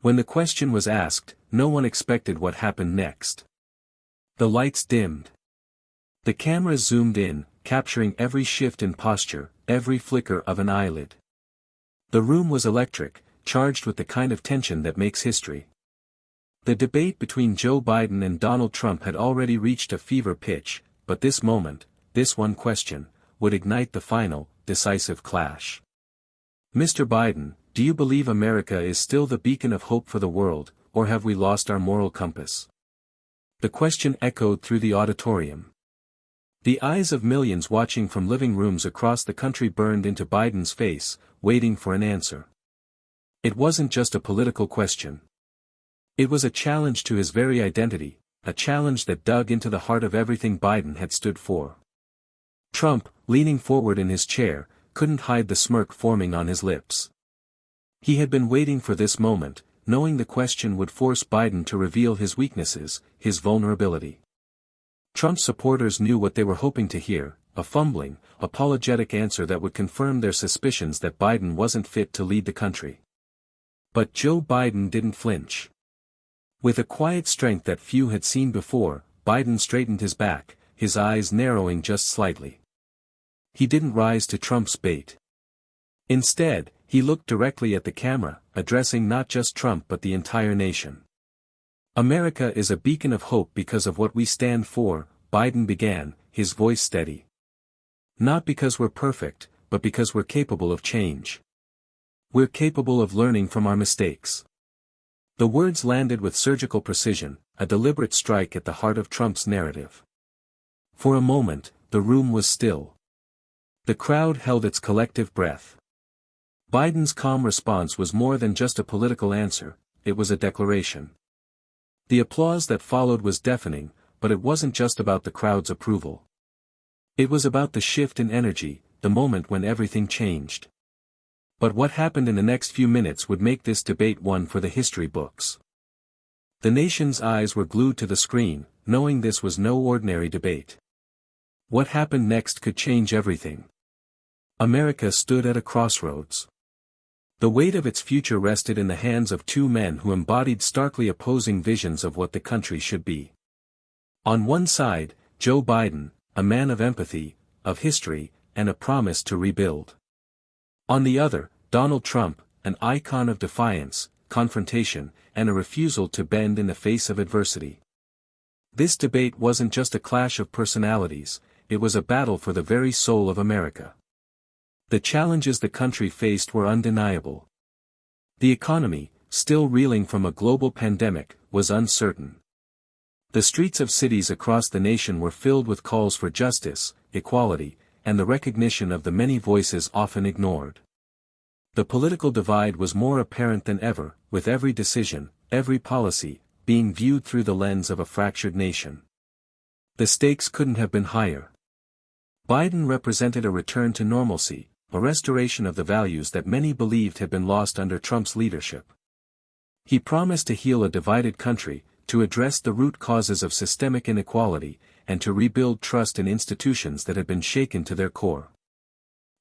When the question was asked, no one expected what happened next. The lights dimmed. The cameras zoomed in, capturing every shift in posture, every flicker of an eyelid. The room was electric, charged with the kind of tension that makes history. The debate between Joe Biden and Donald Trump had already reached a fever pitch, but this moment, this one question, would ignite the final, decisive clash. Mr. Biden, do you believe America is still the beacon of hope for the world, or have we lost our moral compass? The question echoed through the auditorium. The eyes of millions watching from living rooms across the country burned into Biden's face, waiting for an answer. It wasn't just a political question. It was a challenge to his very identity, a challenge that dug into the heart of everything Biden had stood for. Trump, leaning forward in his chair, couldn't hide the smirk forming on his lips. He had been waiting for this moment, knowing the question would force Biden to reveal his weaknesses, his vulnerability. Trump's supporters knew what they were hoping to hear, a fumbling, apologetic answer that would confirm their suspicions that Biden wasn't fit to lead the country. But Joe Biden didn't flinch. With a quiet strength that few had seen before, Biden straightened his back, his eyes narrowing just slightly. He didn't rise to Trump's bait. Instead, he looked directly at the camera, addressing not just Trump but the entire nation. America is a beacon of hope because of what we stand for, Biden began, his voice steady. Not because we're perfect, but because we're capable of change. We're capable of learning from our mistakes. The words landed with surgical precision, a deliberate strike at the heart of Trump's narrative. For a moment, the room was still. The crowd held its collective breath. Biden's calm response was more than just a political answer, it was a declaration. The applause that followed was deafening, but it wasn't just about the crowd's approval. It was about the shift in energy, the moment when everything changed. But what happened in the next few minutes would make this debate one for the history books. The nation's eyes were glued to the screen, knowing this was no ordinary debate. What happened next could change everything. America stood at a crossroads. The weight of its future rested in the hands of two men who embodied starkly opposing visions of what the country should be. On one side, Joe Biden, a man of empathy, of history, and a promise to rebuild. On the other, Donald Trump, an icon of defiance, confrontation, and a refusal to bend in the face of adversity. This debate wasn't just a clash of personalities, it was a battle for the very soul of America. The challenges the country faced were undeniable. The economy, still reeling from a global pandemic, was uncertain. The streets of cities across the nation were filled with calls for justice, equality, and the recognition of the many voices often ignored. The political divide was more apparent than ever, with every decision, every policy, being viewed through the lens of a fractured nation. The stakes couldn't have been higher. Biden represented a return to normalcy, a restoration of the values that many believed had been lost under Trump's leadership. He promised to heal a divided country, to address the root causes of systemic inequality, and to rebuild trust in institutions that had been shaken to their core.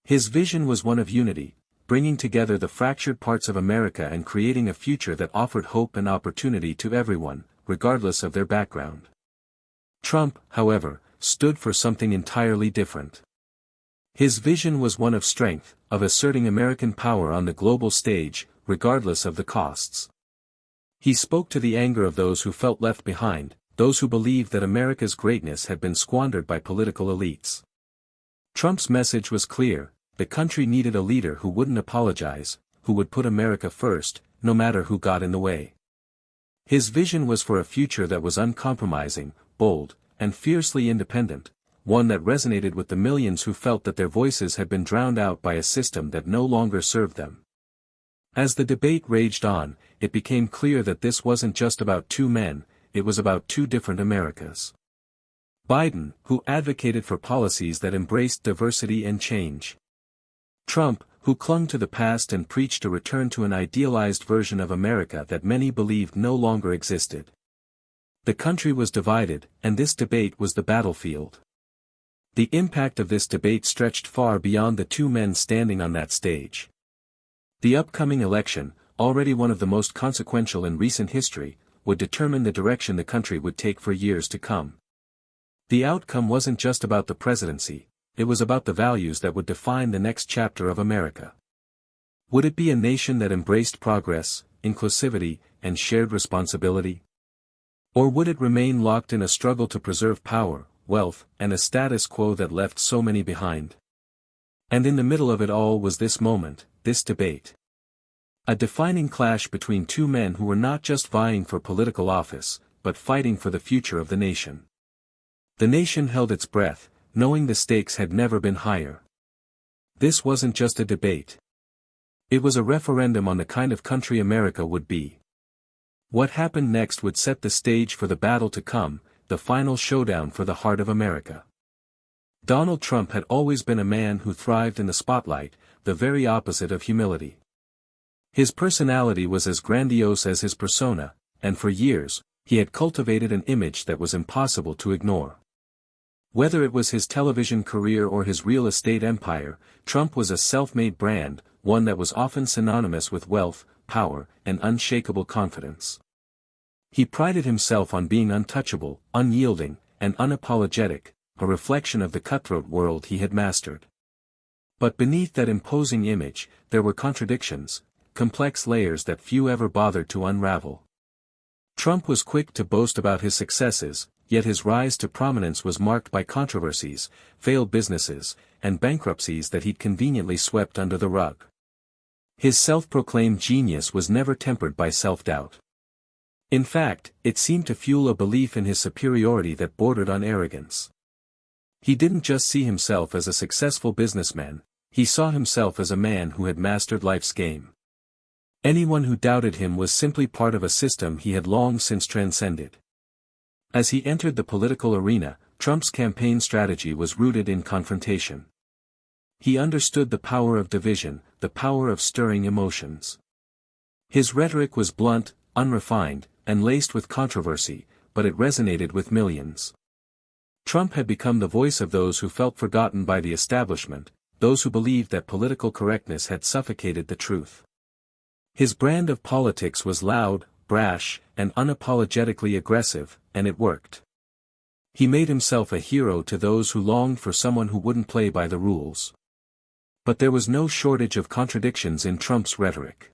His vision was one of unity, bringing together the fractured parts of America and creating a future that offered hope and opportunity to everyone, regardless of their background. Trump, however, stood for something entirely different. His vision was one of strength, of asserting American power on the global stage, regardless of the costs. He spoke to the anger of those who felt left behind, those who believed that America's greatness had been squandered by political elites. Trump's message was clear: the country needed a leader who wouldn't apologize, who would put America first, no matter who got in the way. His vision was for a future that was uncompromising, bold, and fiercely independent, one that resonated with the millions who felt that their voices had been drowned out by a system that no longer served them. As the debate raged on, it became clear that this wasn't just about two men, it was about two different Americas. Biden, who advocated for policies that embraced diversity and change. Trump, who clung to the past and preached a return to an idealized version of America that many believed no longer existed. The country was divided, and this debate was the battlefield. The impact of this debate stretched far beyond the two men standing on that stage. The upcoming election, already one of the most consequential in recent history, would determine the direction the country would take for years to come. The outcome wasn't just about the presidency, it was about the values that would define the next chapter of America. Would it be a nation that embraced progress, inclusivity, and shared responsibility? Or would it remain locked in a struggle to preserve power, wealth, and a status quo that left so many behind? And in the middle of it all was this moment, this debate. A defining clash between two men who were not just vying for political office, but fighting for the future of the nation. The nation held its breath, knowing the stakes had never been higher. This wasn't just a debate. It was a referendum on the kind of country America would be. What happened next would set the stage for the battle to come, the final showdown for the heart of America. Donald Trump had always been a man who thrived in the spotlight, the very opposite of humility. His personality was as grandiose as his persona, and for years, he had cultivated an image that was impossible to ignore. Whether it was his television career or his real estate empire, Trump was a self-made brand, one that was often synonymous with wealth, power, and unshakable confidence. He prided himself on being untouchable, unyielding, and unapologetic, a reflection of the cutthroat world he had mastered. But beneath that imposing image, there were contradictions, complex layers that few ever bothered to unravel. Trump was quick to boast about his successes, yet his rise to prominence was marked by controversies, failed businesses, and bankruptcies that he'd conveniently swept under the rug. His self-proclaimed genius was never tempered by self-doubt. In fact, it seemed to fuel a belief in his superiority that bordered on arrogance. He didn't just see himself as a successful businessman, he saw himself as a man who had mastered life's game. Anyone who doubted him was simply part of a system he had long since transcended. As he entered the political arena, Trump's campaign strategy was rooted in confrontation. He understood the power of division, the power of stirring emotions. His rhetoric was blunt, unrefined, and laced with controversy, but it resonated with millions. Trump had become the voice of those who felt forgotten by the establishment, those who believed that political correctness had suffocated the truth. His brand of politics was loud, brash, and unapologetically aggressive, and it worked. He made himself a hero to those who longed for someone who wouldn't play by the rules. But there was no shortage of contradictions in Trump's rhetoric.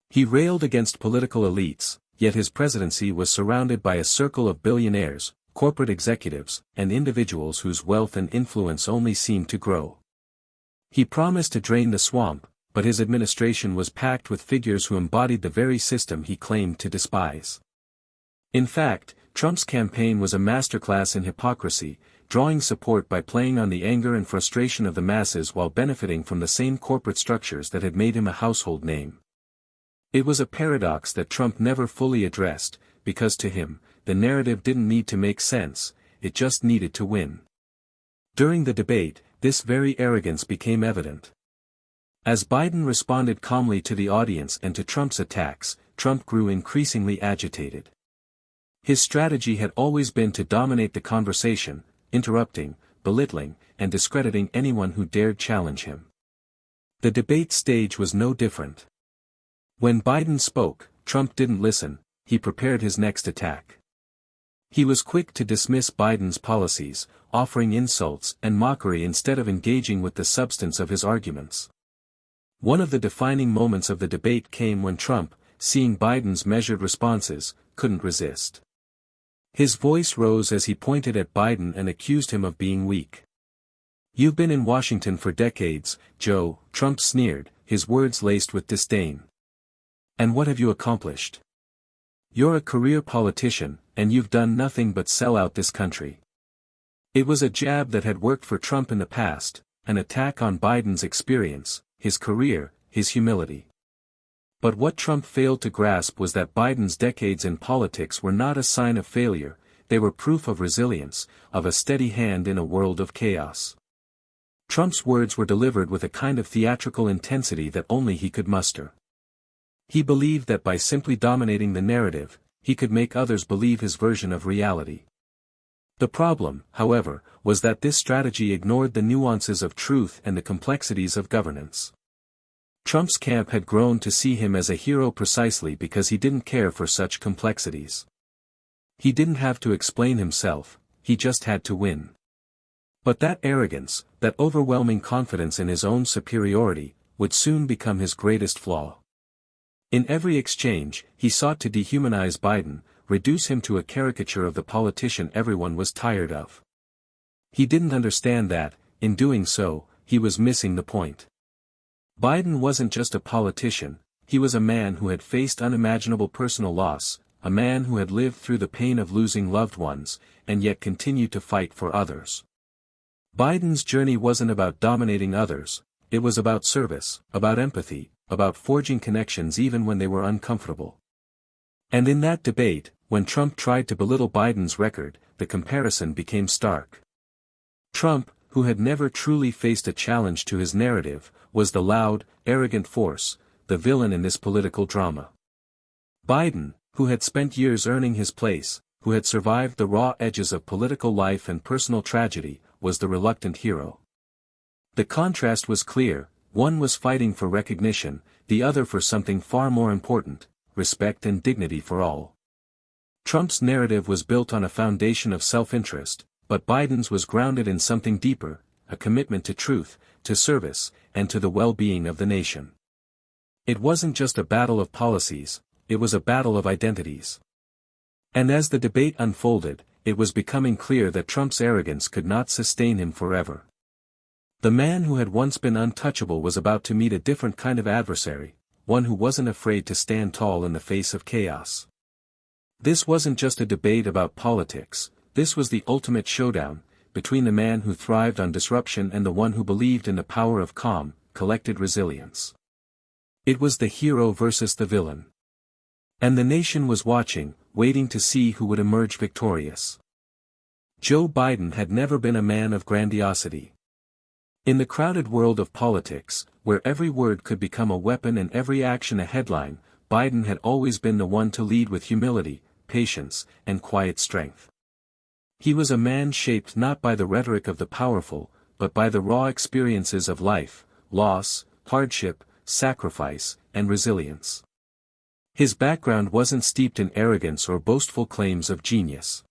He railed against political elites, yet his presidency was surrounded by a circle of billionaires, corporate executives, and individuals whose wealth and influence only seemed to grow. He promised to drain the swamp, but his administration was packed with figures who embodied the very system he claimed to despise. In fact, Trump's campaign was a masterclass in hypocrisy, drawing support by playing on the anger and frustration of the masses while benefiting from the same corporate structures that had made him a household name. It was a paradox that Trump never fully addressed, because to him, the narrative didn't need to make sense, it just needed to win. During the debate, this very arrogance became evident. As Biden responded calmly to the audience and to Trump's attacks, Trump grew increasingly agitated. His strategy had always been to dominate the conversation, interrupting, belittling, and discrediting anyone who dared challenge him. The debate stage was no different. When Biden spoke, Trump didn't listen, he prepared his next attack. He was quick to dismiss Biden's policies, offering insults and mockery instead of engaging with the substance of his arguments. One of the defining moments of the debate came when Trump, seeing Biden's measured responses, couldn't resist. His voice rose as he pointed at Biden and accused him of being weak. "You've been in Washington for decades, Joe," Trump sneered, his words laced with disdain. "And what have you accomplished? You're a career politician, and you've done nothing but sell out this country." It was a jab that had worked for Trump in the past, an attack on Biden's experience, his career, his humility. But what Trump failed to grasp was that Biden's decades in politics were not a sign of failure, they were proof of resilience, of a steady hand in a world of chaos. Trump's words were delivered with a kind of theatrical intensity that only he could muster. He believed that by simply dominating the narrative, he could make others believe his version of reality. The problem, however, was that this strategy ignored the nuances of truth and the complexities of governance. Trump's camp had grown to see him as a hero precisely because he didn't care for such complexities. He didn't have to explain himself, he just had to win. But that arrogance, that overwhelming confidence in his own superiority, would soon become his greatest flaw. In every exchange, he sought to dehumanize Biden, reduce him to a caricature of the politician everyone was tired of. He didn't understand that, in doing so, he was missing the point. Biden wasn't just a politician, he was a man who had faced unimaginable personal loss, a man who had lived through the pain of losing loved ones, and yet continued to fight for others. Biden's journey wasn't about dominating others, it was about service, about empathy, about forging connections even when they were uncomfortable. And in that debate, when Trump tried to belittle Biden's record, the comparison became stark. Trump, who had never truly faced a challenge to his narrative, was the loud, arrogant force, the villain in this political drama. Biden, who had spent years earning his place, who had survived the raw edges of political life and personal tragedy, was the reluctant hero. The contrast was clear, one was fighting for recognition, the other for something far more important, respect and dignity for all. Trump's narrative was built on a foundation of self-interest, but Biden's was grounded in something deeper, a commitment to truth, to service, and to the well-being of the nation. It wasn't just a battle of policies, it was a battle of identities. And as the debate unfolded, it was becoming clear that Trump's arrogance could not sustain him forever. The man who had once been untouchable was about to meet a different kind of adversary, one who wasn't afraid to stand tall in the face of chaos. This wasn't just a debate about politics, this was the ultimate showdown, between the man who thrived on disruption and the one who believed in the power of calm, collected resilience. It was the hero versus the villain. And the nation was watching, waiting to see who would emerge victorious. Joe Biden had never been a man of grandiosity. In the crowded world of politics, where every word could become a weapon and every action a headline, Biden had always been the one to lead with humility, patience, and quiet strength. He was a man shaped not by the rhetoric of the powerful, but by the raw experiences of life, loss, hardship, sacrifice, and resilience. His background wasn't steeped in arrogance or boastful claims of genius.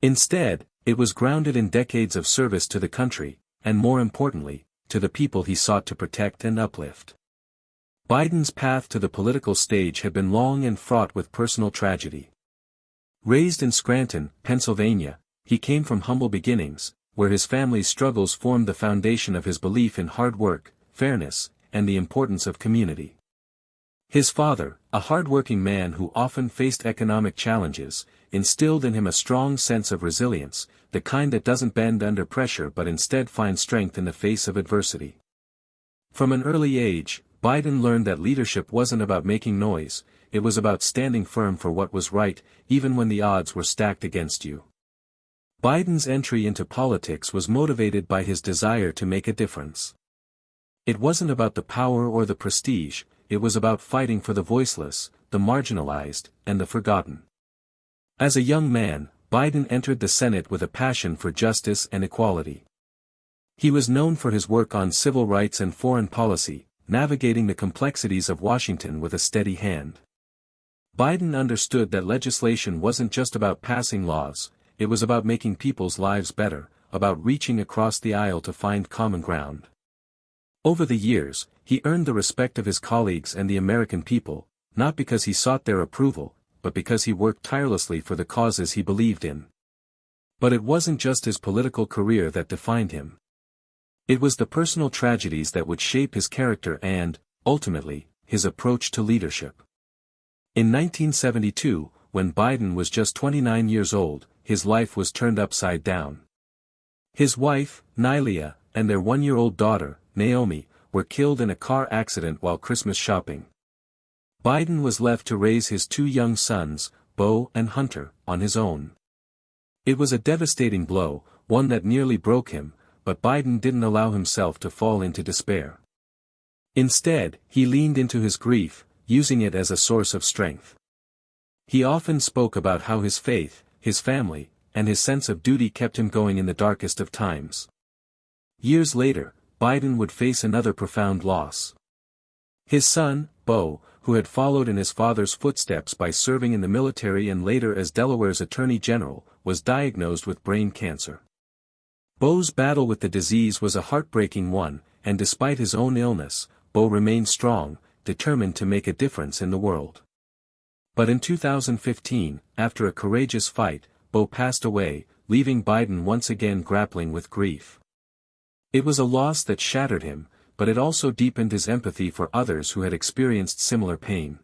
Instead, it was grounded in decades of service to the country, and more importantly, to the people he sought to protect and uplift. Biden's path to the political stage had been long and fraught with personal tragedy. Raised in Scranton, Pennsylvania, he came from humble beginnings, where his family's struggles formed the foundation of his belief in hard work, fairness, and the importance of community. His father, a hard-working man who often faced economic challenges, instilled in him a strong sense of resilience, the kind that doesn't bend under pressure but instead finds strength in the face of adversity. From an early age, Biden learned that leadership wasn't about making noise, it was about standing firm for what was right, even when the odds were stacked against you. Biden's entry into politics was motivated by his desire to make a difference. It wasn't about the power or the prestige, it was about fighting for the voiceless, the marginalized, and the forgotten. As a young man, Biden entered the Senate with a passion for justice and equality. He was known for his work on civil rights and foreign policy, navigating the complexities of Washington with a steady hand. Biden understood that legislation wasn't just about passing laws, it was about making people's lives better, about reaching across the aisle to find common ground. Over the years, he earned the respect of his colleagues and the American people, not because he sought their approval, but because he worked tirelessly for the causes he believed in. But it wasn't just his political career that defined him. It was the personal tragedies that would shape his character and, ultimately, his approach to leadership. In 1972, when Biden was just 29 years old, his life was turned upside down. His wife, Nylia, and their one-year-old daughter, Naomi, were killed in a car accident while Christmas shopping. Biden was left to raise his two young sons, Beau and Hunter, on his own. It was a devastating blow, one that nearly broke him, but Biden didn't allow himself to fall into despair. Instead, he leaned into his grief, using it as a source of strength. He often spoke about how his faith, his family, and his sense of duty kept him going in the darkest of times. Years later, Biden would face another profound loss. His son, Bo, who had followed in his father's footsteps by serving in the military and later as Delaware's Attorney General, was diagnosed with brain cancer. Bo's battle with the disease was a heartbreaking one, and despite his own illness, Bo remained strong, determined to make a difference in the world. But in 2015, after a courageous fight, Bo passed away, leaving Biden once again grappling with grief. It was a loss that shattered him, but it also deepened his empathy for others who had experienced similar pain.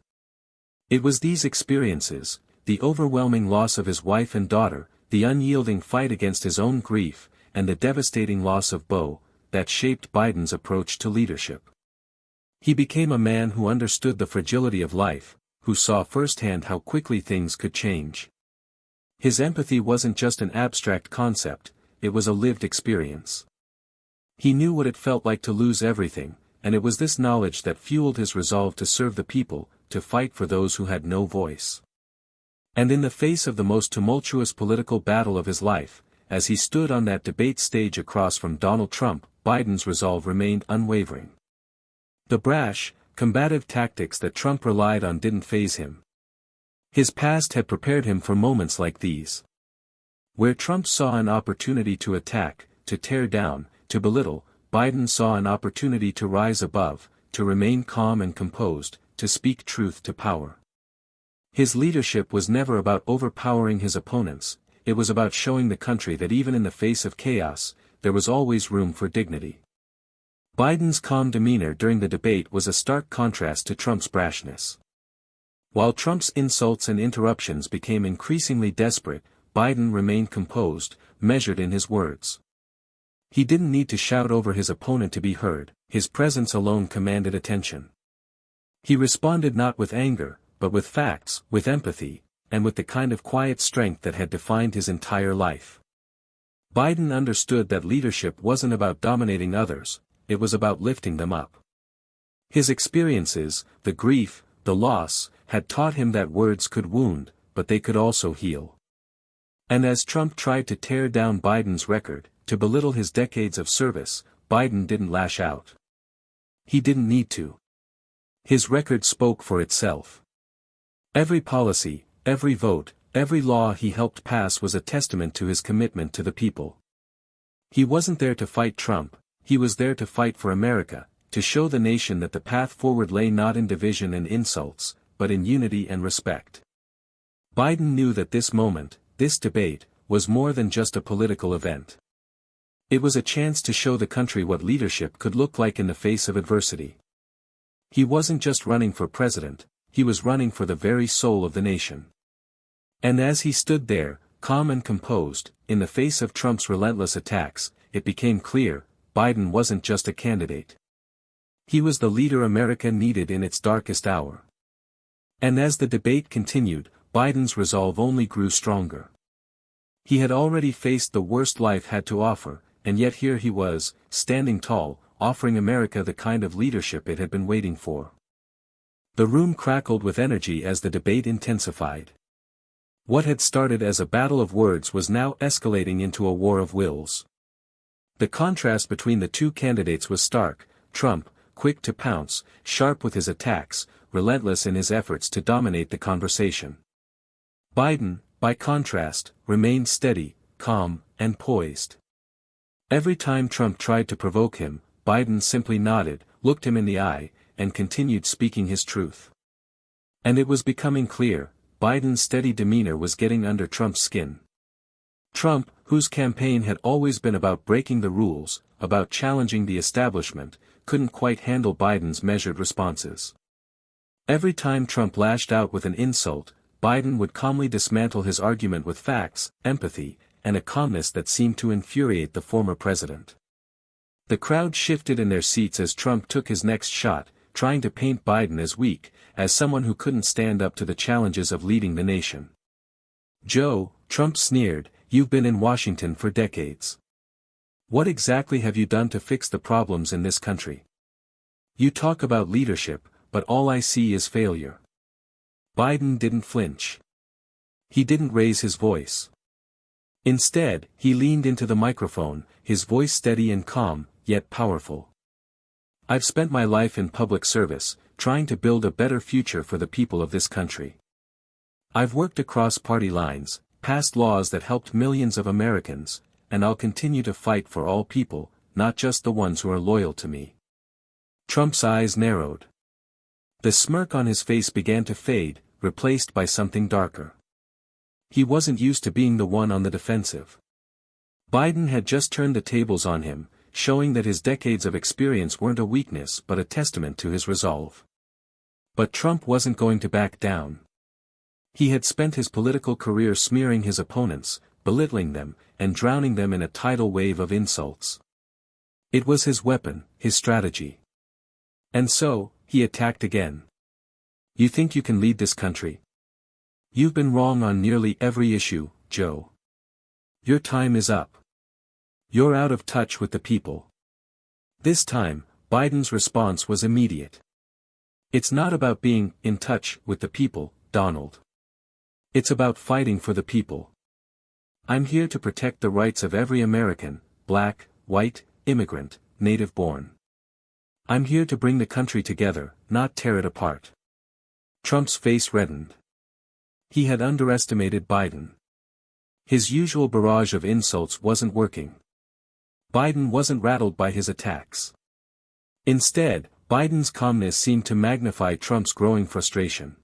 It was these experiences, the overwhelming loss of his wife and daughter, the unyielding fight against his own grief, and the devastating loss of Bo, that shaped Biden's approach to leadership. He became a man who understood the fragility of life, who saw firsthand how quickly things could change. His empathy wasn't just an abstract concept, it was a lived experience. He knew what it felt like to lose everything, and it was this knowledge that fueled his resolve to serve the people, to fight for those who had no voice. And in the face of the most tumultuous political battle of his life, as he stood on that debate stage across from Donald Trump, Biden's resolve remained unwavering. The brash, combative tactics that Trump relied on didn't faze him. His past had prepared him for moments like these. Where Trump saw an opportunity to attack, to tear down, to belittle, Biden saw an opportunity to rise above, to remain calm and composed, to speak truth to power. His leadership was never about overpowering his opponents, it was about showing the country that even in the face of chaos, there was always room for dignity. Biden's calm demeanor during the debate was a stark contrast to Trump's brashness. While Trump's insults and interruptions became increasingly desperate, Biden remained composed, measured in his words. He didn't need to shout over his opponent to be heard, his presence alone commanded attention. He responded not with anger, but with facts, with empathy, and with the kind of quiet strength that had defined his entire life. Biden understood that leadership wasn't about dominating others, it was about lifting them up. His experiences, the grief, the loss, had taught him that words could wound, but they could also heal. And as Trump tried to tear down Biden's record, to belittle his decades of service, Biden didn't lash out. He didn't need to. His record spoke for itself. Every policy, every vote, every law he helped pass was a testament to his commitment to the people. He wasn't there to fight Trump, he was there to fight for America, to show the nation that the path forward lay not in division and insults, but in unity and respect. Biden knew that this moment, this debate, was more than just a political event. It was a chance to show the country what leadership could look like in the face of adversity. He wasn't just running for president, he was running for the very soul of the nation. And as he stood there, calm and composed, in the face of Trump's relentless attacks, it became clear, Biden wasn't just a candidate. He was the leader America needed in its darkest hour. And as the debate continued, Biden's resolve only grew stronger. He had already faced the worst life had to offer, and yet here he was, standing tall, offering America the kind of leadership it had been waiting for. The room crackled with energy as the debate intensified. What had started as a battle of words was now escalating into a war of wills. The contrast between the two candidates was stark, Trump, quick to pounce, sharp with his attacks, relentless in his efforts to dominate the conversation. Biden, by contrast, remained steady, calm, and poised. Every time Trump tried to provoke him, Biden simply nodded, looked him in the eye, and continued speaking his truth. And it was becoming clear, Biden's steady demeanor was getting under Trump's skin. Trump, whose campaign had always been about breaking the rules, about challenging the establishment, couldn't quite handle Biden's measured responses. Every time Trump lashed out with an insult, Biden would calmly dismantle his argument with facts, empathy, and a calmness that seemed to infuriate the former president. The crowd shifted in their seats as Trump took his next shot, trying to paint Biden as weak, as someone who couldn't stand up to the challenges of leading the nation. "Joe," Trump sneered, "you've been in Washington for decades. What exactly have you done to fix the problems in this country? You talk about leadership, but all I see is failure." Biden didn't flinch. He didn't raise his voice. Instead, he leaned into the microphone, his voice steady and calm, yet powerful. "I've spent my life in public service, trying to build a better future for the people of this country. I've worked across party lines, passed laws that helped millions of Americans, and I'll continue to fight for all people, not just the ones who are loyal to me." Trump's eyes narrowed. The smirk on his face began to fade, replaced by something darker. He wasn't used to being the one on the defensive. Biden had just turned the tables on him, showing that his decades of experience weren't a weakness but a testament to his resolve. But Trump wasn't going to back down. He had spent his political career smearing his opponents, belittling them, and drowning them in a tidal wave of insults. It was his weapon, his strategy. And so, he attacked again. "You think you can lead this country? You've been wrong on nearly every issue, Joe. Your time is up. You're out of touch with the people." This time, Biden's response was immediate. "It's not about being in touch with the people, Donald. It's about fighting for the people. I'm here to protect the rights of every American, black, white, immigrant, native-born. I'm here to bring the country together, not tear it apart." Trump's face reddened. He had underestimated Biden. His usual barrage of insults wasn't working. Biden wasn't rattled by his attacks. Instead, Biden's calmness seemed to magnify Trump's growing frustration.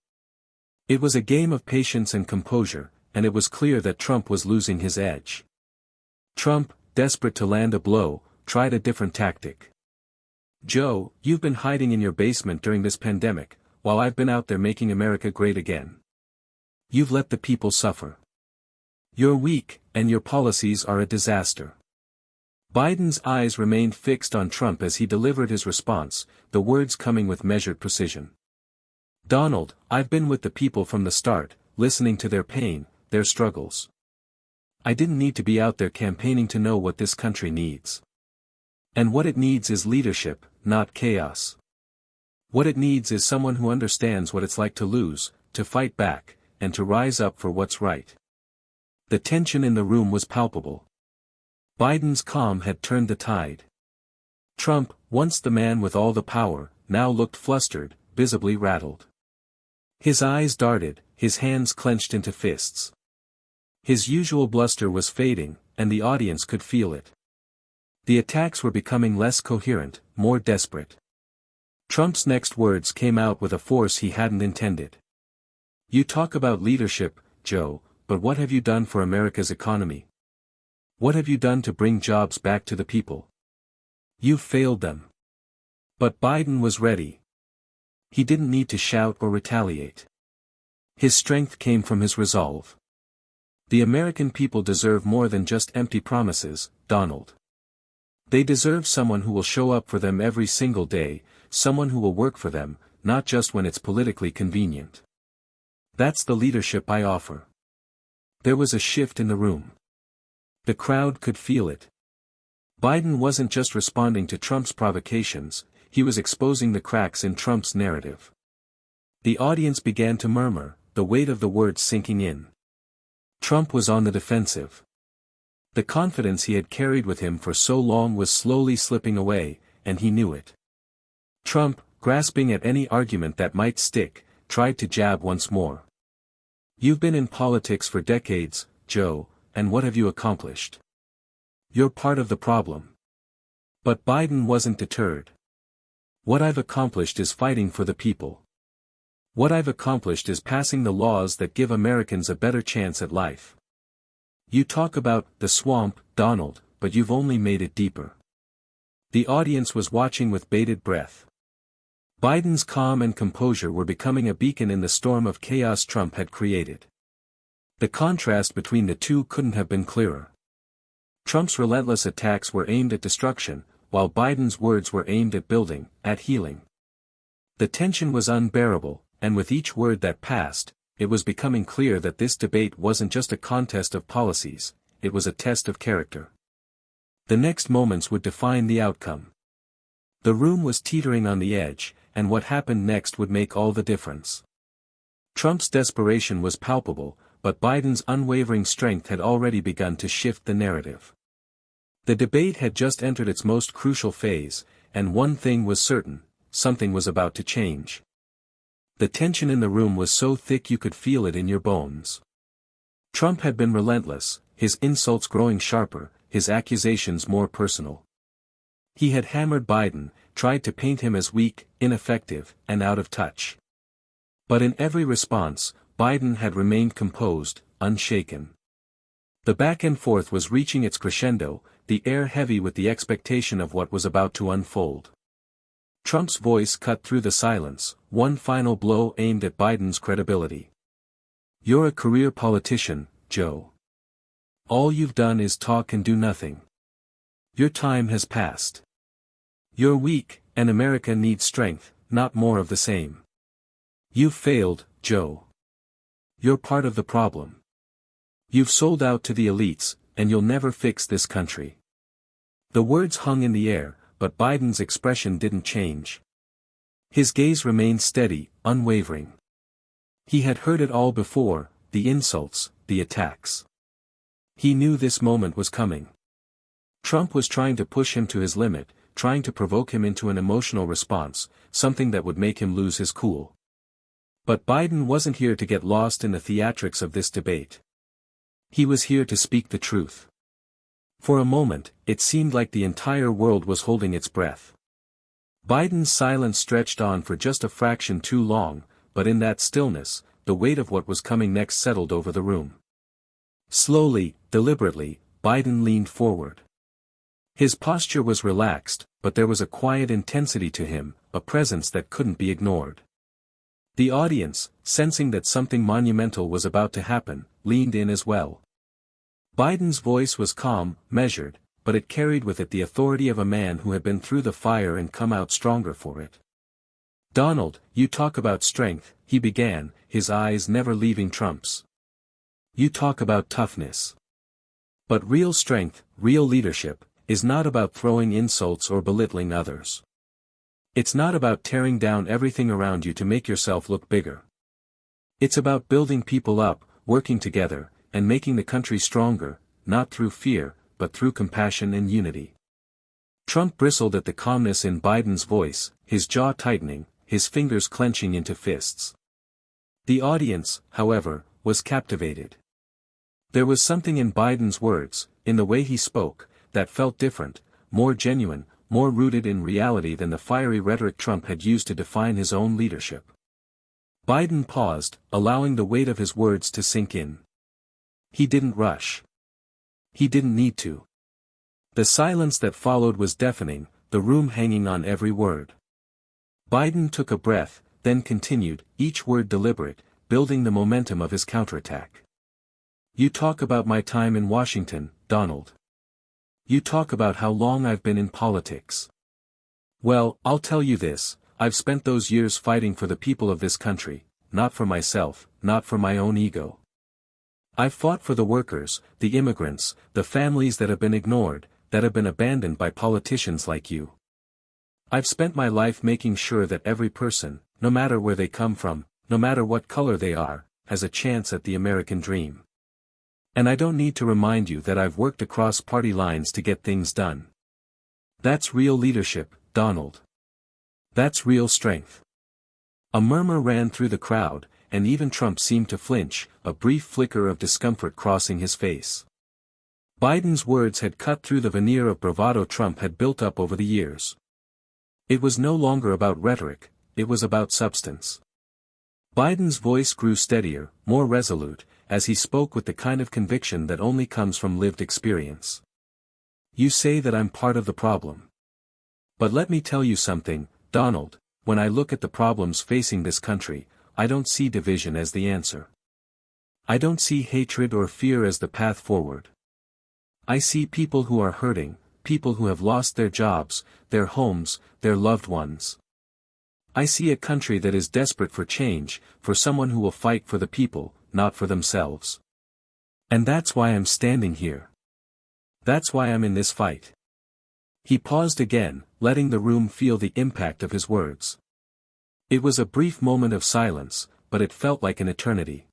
It was a game of patience and composure, and it was clear that Trump was losing his edge. Trump, desperate to land a blow, tried a different tactic. "Joe, you've been hiding in your basement during this pandemic, while I've been out there making America great again. You've let the people suffer. You're weak, and your policies are a disaster." Biden's eyes remained fixed on Trump as he delivered his response, the words coming with measured precision. "Donald, I've been with the people from the start, listening to their pain, their struggles. I didn't need to be out there campaigning to know what this country needs. And what it needs is leadership, not chaos. What it needs is someone who understands what it's like to lose, to fight back, and to rise up for what's right." The tension in the room was palpable. Biden's calm had turned the tide. Trump, once the man with all the power, now looked flustered, visibly rattled. His eyes darted, his hands clenched into fists. His usual bluster was fading, and the audience could feel it. The attacks were becoming less coherent, more desperate. Trump's next words came out with a force he hadn't intended. "You talk about leadership, Joe, but what have you done for America's economy? What have you done to bring jobs back to the people? You've failed them." But Biden was ready. He didn't need to shout or retaliate. His strength came from his resolve. "The American people deserve more than just empty promises, Donald. They deserve someone who will show up for them every single day, someone who will work for them, not just when it's politically convenient. That's the leadership I offer." There was a shift in the room. The crowd could feel it. Biden wasn't just responding to Trump's provocations, he was exposing the cracks in Trump's narrative. The audience began to murmur, the weight of the words sinking in. Trump was on the defensive. The confidence he had carried with him for so long was slowly slipping away, and he knew it. Trump, grasping at any argument that might stick, tried to jab once more. "You've been in politics for decades, Joe, and what have you accomplished? You're part of the problem." But Biden wasn't deterred. "What I've accomplished is fighting for the people. What I've accomplished is passing the laws that give Americans a better chance at life. You talk about the swamp, Donald, but you've only made it deeper." The audience was watching with bated breath. Biden's calm and composure were becoming a beacon in the storm of chaos Trump had created. The contrast between the two couldn't have been clearer. Trump's relentless attacks were aimed at destruction, while Biden's words were aimed at building, at healing. The tension was unbearable, and with each word that passed, it was becoming clear that this debate wasn't just a contest of policies, it was a test of character. The next moments would define the outcome. The room was teetering on the edge, and what happened next would make all the difference. Trump's desperation was palpable, but Biden's unwavering strength had already begun to shift the narrative. The debate had just entered its most crucial phase, and one thing was certain, something was about to change. The tension in the room was so thick you could feel it in your bones. Trump had been relentless, his insults growing sharper, his accusations more personal. He had hammered Biden, tried to paint him as weak, ineffective, and out of touch. But in every response, Biden had remained composed, unshaken. The back and forth was reaching its crescendo, the air heavy with the expectation of what was about to unfold. Trump's voice cut through the silence, one final blow aimed at Biden's credibility. "You're a career politician, Joe. All you've done is talk and do nothing. Your time has passed. You're weak, and America needs strength, not more of the same. You've failed, Joe. You're part of the problem. You've sold out to the elites, and you'll never fix this country." The words hung in the air, but Biden's expression didn't change. His gaze remained steady, unwavering. He had heard it all before, the insults, the attacks. He knew this moment was coming. Trump was trying to push him to his limit, trying to provoke him into an emotional response, something that would make him lose his cool. But Biden wasn't here to get lost in the theatrics of this debate. He was here to speak the truth. For a moment, it seemed like the entire world was holding its breath. Biden's silence stretched on for just a fraction too long, but in that stillness, the weight of what was coming next settled over the room. Slowly, deliberately, Biden leaned forward. His posture was relaxed, but there was a quiet intensity to him, a presence that couldn't be ignored. The audience, sensing that something monumental was about to happen, leaned in as well. Biden's voice was calm, measured, but it carried with it the authority of a man who had been through the fire and come out stronger for it. "Donald, you talk about strength," he began, his eyes never leaving Trump's. "You talk about toughness. But real strength, real leadership, is not about throwing insults or belittling others. It's not about tearing down everything around you to make yourself look bigger. It's about building people up, working together, and making the country stronger, not through fear, but through compassion and unity." Trump bristled at the calmness in Biden's voice, his jaw tightening, his fingers clenching into fists. The audience, however, was captivated. There was something in Biden's words, in the way he spoke, that felt different, more genuine, more rooted in reality than the fiery rhetoric Trump had used to define his own leadership. Biden paused, allowing the weight of his words to sink in. He didn't rush. He didn't need to. The silence that followed was deafening, the room hanging on every word. Biden took a breath, then continued, each word deliberate, building the momentum of his counterattack. "You talk about my time in Washington, Donald. You talk about how long I've been in politics. Well, I'll tell you this, I've spent those years fighting for the people of this country, not for myself, not for my own ego. I've fought for the workers, the immigrants, the families that have been ignored, that have been abandoned by politicians like you. I've spent my life making sure that every person, no matter where they come from, no matter what color they are, has a chance at the American dream. And I don't need to remind you that I've worked across party lines to get things done. That's real leadership, Donald. That's real strength." A murmur ran through the crowd, and even Trump seemed to flinch, a brief flicker of discomfort crossing his face. Biden's words had cut through the veneer of bravado Trump had built up over the years. It was no longer about rhetoric, it was about substance. Biden's voice grew steadier, more resolute, as he spoke with the kind of conviction that only comes from lived experience. "You say that I'm part of the problem. But let me tell you something, Donald, when I look at the problems facing this country, I don't see division as the answer. I don't see hatred or fear as the path forward. I see people who are hurting, people who have lost their jobs, their homes, their loved ones. I see a country that is desperate for change, for someone who will fight for the people, not for themselves. And that's why I'm standing here. That's why I'm in this fight." He paused again, letting the room feel the impact of his words. It was a brief moment of silence, but it felt like an eternity.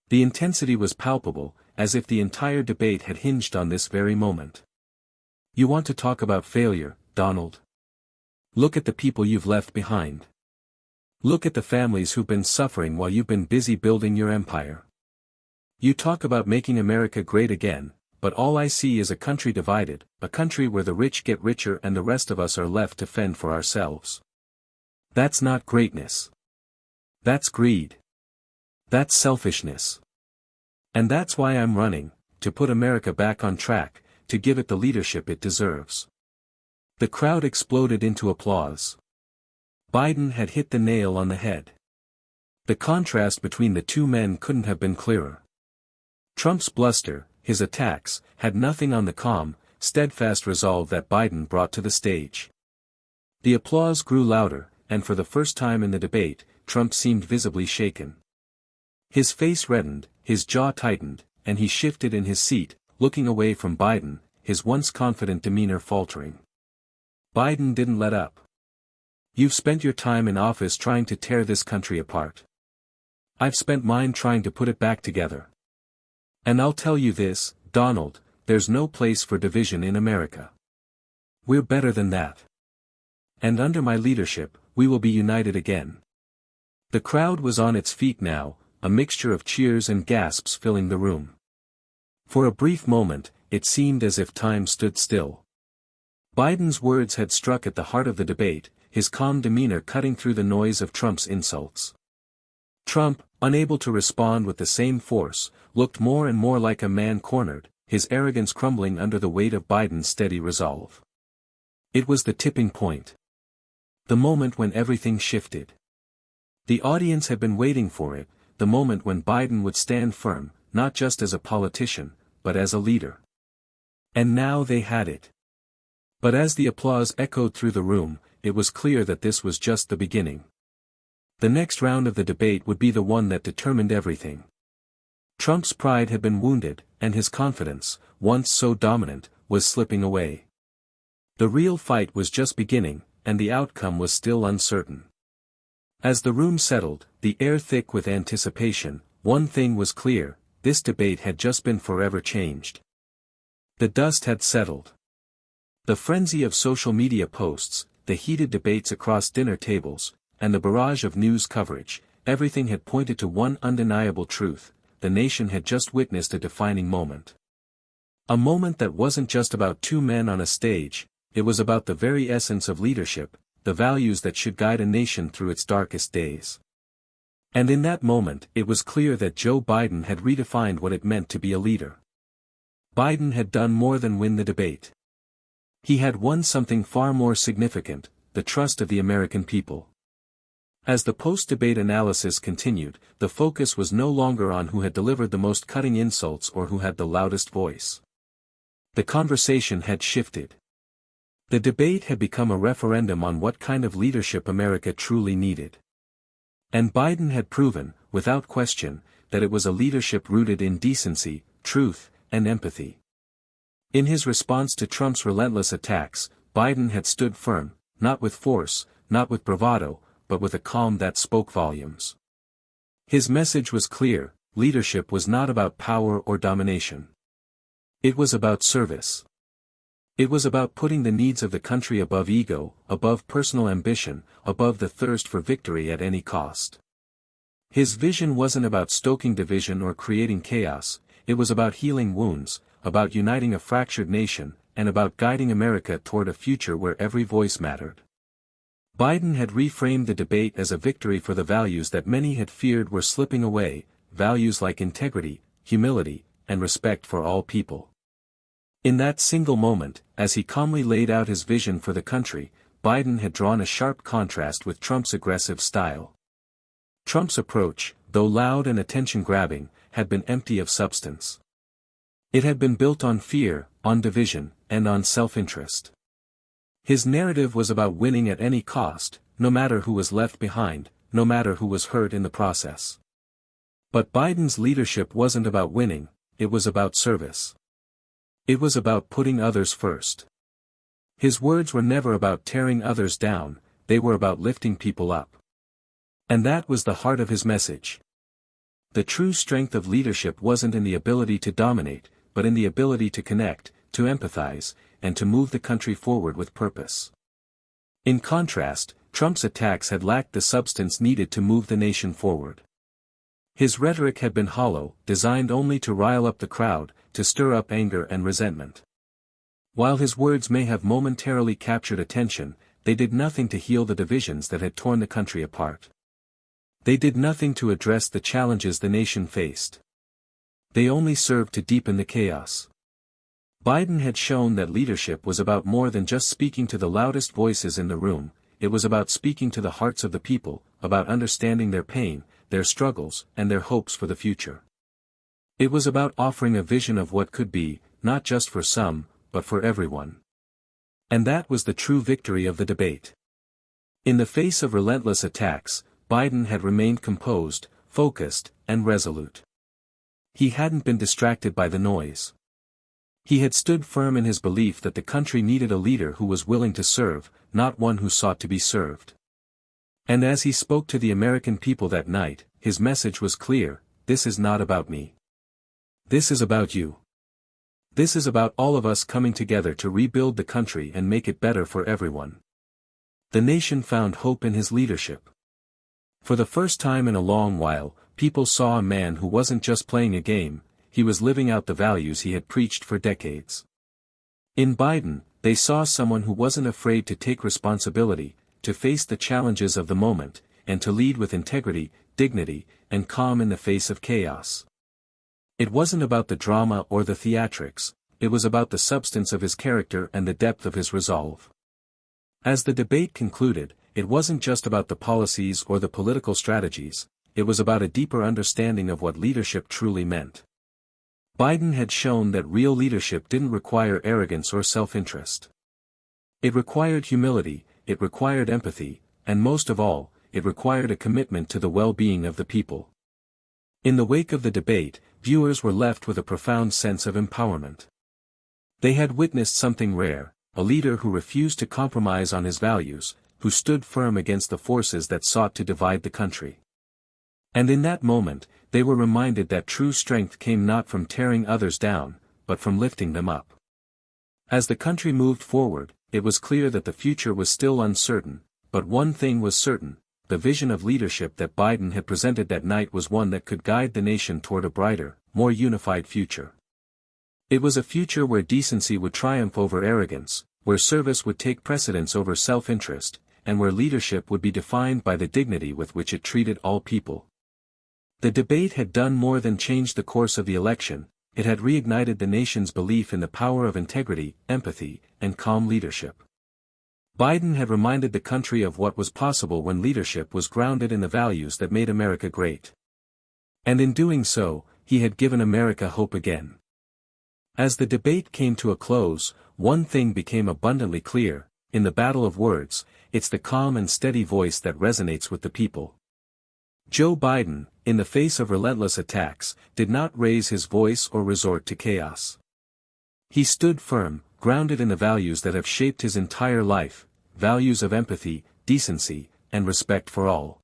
The intensity was palpable, as if the entire debate had hinged on this very moment. "You want to talk about failure, Donald? Look at the people you've left behind. Look at the families who've been suffering while you've been busy building your empire. You talk about making America great again, but all I see is a country divided, a country where the rich get richer and the rest of us are left to fend for ourselves. That's not greatness. That's greed. That's selfishness. And that's why I'm running, to put America back on track, to give it the leadership it deserves. The crowd exploded into applause. Biden had hit the nail on the head. The contrast between the two men couldn't have been clearer. Trump's bluster, his attacks, had nothing on the calm, steadfast resolve that Biden brought to the stage. The applause grew louder, and for the first time in the debate, Trump seemed visibly shaken. His face reddened, his jaw tightened, and he shifted in his seat, looking away from Biden, his once confident demeanor faltering. Biden didn't let up. You've spent your time in office trying to tear this country apart. I've spent mine trying to put it back together. And I'll tell you this, Donald, there's no place for division in America. We're better than that. And under my leadership, we will be united again. The crowd was on its feet now, a mixture of cheers and gasps filling the room. For a brief moment, it seemed as if time stood still. Biden's words had struck at the heart of the debate, his calm demeanor cutting through the noise of Trump's insults. Trump, unable to respond with the same force, looked more and more like a man cornered, his arrogance crumbling under the weight of Biden's steady resolve. It was the tipping point. The moment when everything shifted. The audience had been waiting for it, the moment when Biden would stand firm, not just as a politician, but as a leader. And now they had it. But as the applause echoed through the room, it was clear that this was just the beginning. The next round of the debate would be the one that determined everything. Trump's pride had been wounded, and his confidence, once so dominant, was slipping away. The real fight was just beginning, and the outcome was still uncertain. As the room settled, the air thick with anticipation, one thing was clear, this debate had just been forever changed. The dust had settled. The frenzy of social media posts, the heated debates across dinner tables, and the barrage of news coverage, everything had pointed to one undeniable truth: the nation had just witnessed a defining moment. A moment that wasn't just about two men on a stage, it was about the very essence of leadership, the values that should guide a nation through its darkest days. And in that moment, it was clear that Joe Biden had redefined what it meant to be a leader. Biden had done more than win the debate. He had won something far more significant: the trust of the American people. As the post-debate analysis continued, the focus was no longer on who had delivered the most cutting insults or who had the loudest voice. The conversation had shifted. The debate had become a referendum on what kind of leadership America truly needed. And Biden had proven, without question, that it was a leadership rooted in decency, truth, and empathy. In his response to Trump's relentless attacks, Biden had stood firm, not with force, not with bravado, but with a calm that spoke volumes. His message was clear: leadership was not about power or domination. It was about service. It was about putting the needs of the country above ego, above personal ambition, above the thirst for victory at any cost. His vision wasn't about stoking division or creating chaos, it was about healing wounds, about uniting a fractured nation, and about guiding America toward a future where every voice mattered. Biden had reframed the debate as a victory for the values that many had feared were slipping away, values like integrity, humility, and respect for all people. In that single moment, as he calmly laid out his vision for the country, Biden had drawn a sharp contrast with Trump's aggressive style. Trump's approach, though loud and attention-grabbing, had been empty of substance. It had been built on fear, on division, and on self-interest. His narrative was about winning at any cost, no matter who was left behind, no matter who was hurt in the process. But Biden's leadership wasn't about winning, it was about service. It was about putting others first. His words were never about tearing others down, they were about lifting people up. And that was the heart of his message. The true strength of leadership wasn't in the ability to dominate, but in the ability to connect, to empathize, and to move the country forward with purpose. In contrast, Trump's attacks had lacked the substance needed to move the nation forward. His rhetoric had been hollow, designed only to rile up the crowd, to stir up anger and resentment. While his words may have momentarily captured attention, they did nothing to heal the divisions that had torn the country apart. They did nothing to address the challenges the nation faced. They only served to deepen the chaos. Biden had shown that leadership was about more than just speaking to the loudest voices in the room. It was about speaking to the hearts of the people, about understanding their pain, their struggles, and their hopes for the future. It was about offering a vision of what could be, not just for some, but for everyone. And that was the true victory of the debate. In the face of relentless attacks, Biden had remained composed, focused, and resolute. He hadn't been distracted by the noise. He had stood firm in his belief that the country needed a leader who was willing to serve, not one who sought to be served. And as he spoke to the American people that night, his message was clear: this is not about me. This is about you. This is about all of us coming together to rebuild the country and make it better for everyone. The nation found hope in his leadership. For the first time in a long while, people saw a man who wasn't just playing a game, he was living out the values he had preached for decades. In Biden, they saw someone who wasn't afraid to take responsibility, to face the challenges of the moment, and to lead with integrity, dignity, and calm in the face of chaos. It wasn't about the drama or the theatrics, it was about the substance of his character and the depth of his resolve. As the debate concluded, it wasn't just about the policies or the political strategies, it was about a deeper understanding of what leadership truly meant. Biden had shown that real leadership didn't require arrogance or self-interest. It required humility, it required empathy, and most of all, it required a commitment to the well-being of the people. In the wake of the debate, viewers were left with a profound sense of empowerment. They had witnessed something rare, a leader who refused to compromise on his values, who stood firm against the forces that sought to divide the country. And in that moment, they were reminded that true strength came not from tearing others down, but from lifting them up. As the country moved forward, it was clear that the future was still uncertain, but one thing was certain: the vision of leadership that Biden had presented that night was one that could guide the nation toward a brighter, more unified future. It was a future where decency would triumph over arrogance, where service would take precedence over self-interest, and where leadership would be defined by the dignity with which it treated all people. The debate had done more than change the course of the election, it had reignited the nation's belief in the power of integrity, empathy, and calm leadership. Biden had reminded the country of what was possible when leadership was grounded in the values that made America great. And in doing so, he had given America hope again. As the debate came to a close, one thing became abundantly clear: in the battle of words, it's the calm and steady voice that resonates with the people. Joe Biden, in the face of relentless attacks, did not raise his voice or resort to chaos. He stood firm, grounded in the values that have shaped his entire life, values of empathy, decency, and respect for all.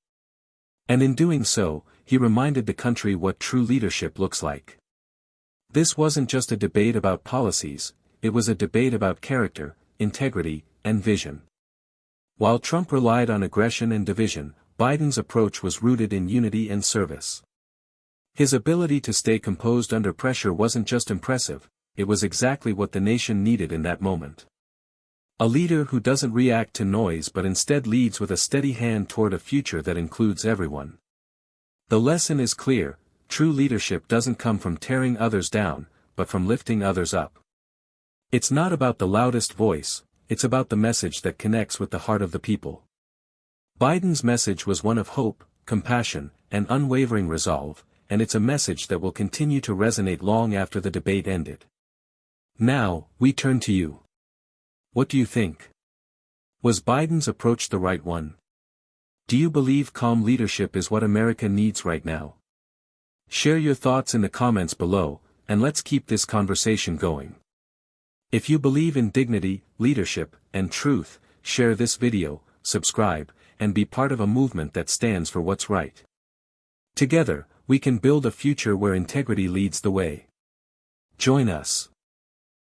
And in doing so, he reminded the country what true leadership looks like. This wasn't just a debate about policies, it was a debate about character, integrity, and vision. While Trump relied on aggression and division, Biden's approach was rooted in unity and service. His ability to stay composed under pressure wasn't just impressive, it was exactly what the nation needed in that moment. A leader who doesn't react to noise but instead leads with a steady hand toward a future that includes everyone. The lesson is clear: true leadership doesn't come from tearing others down, but from lifting others up. It's not about the loudest voice, it's about the message that connects with the heart of the people. Biden's message was one of hope, compassion, and unwavering resolve, and it's a message that will continue to resonate long after the debate ended. Now, we turn to you. What do you think? Was Biden's approach the right one? Do you believe calm leadership is what America needs right now? Share your thoughts in the comments below, and let's keep this conversation going. If you believe in dignity, leadership, and truth, share this video, subscribe, and be part of a movement that stands for what's right. Together, we can build a future where integrity leads the way. Join us.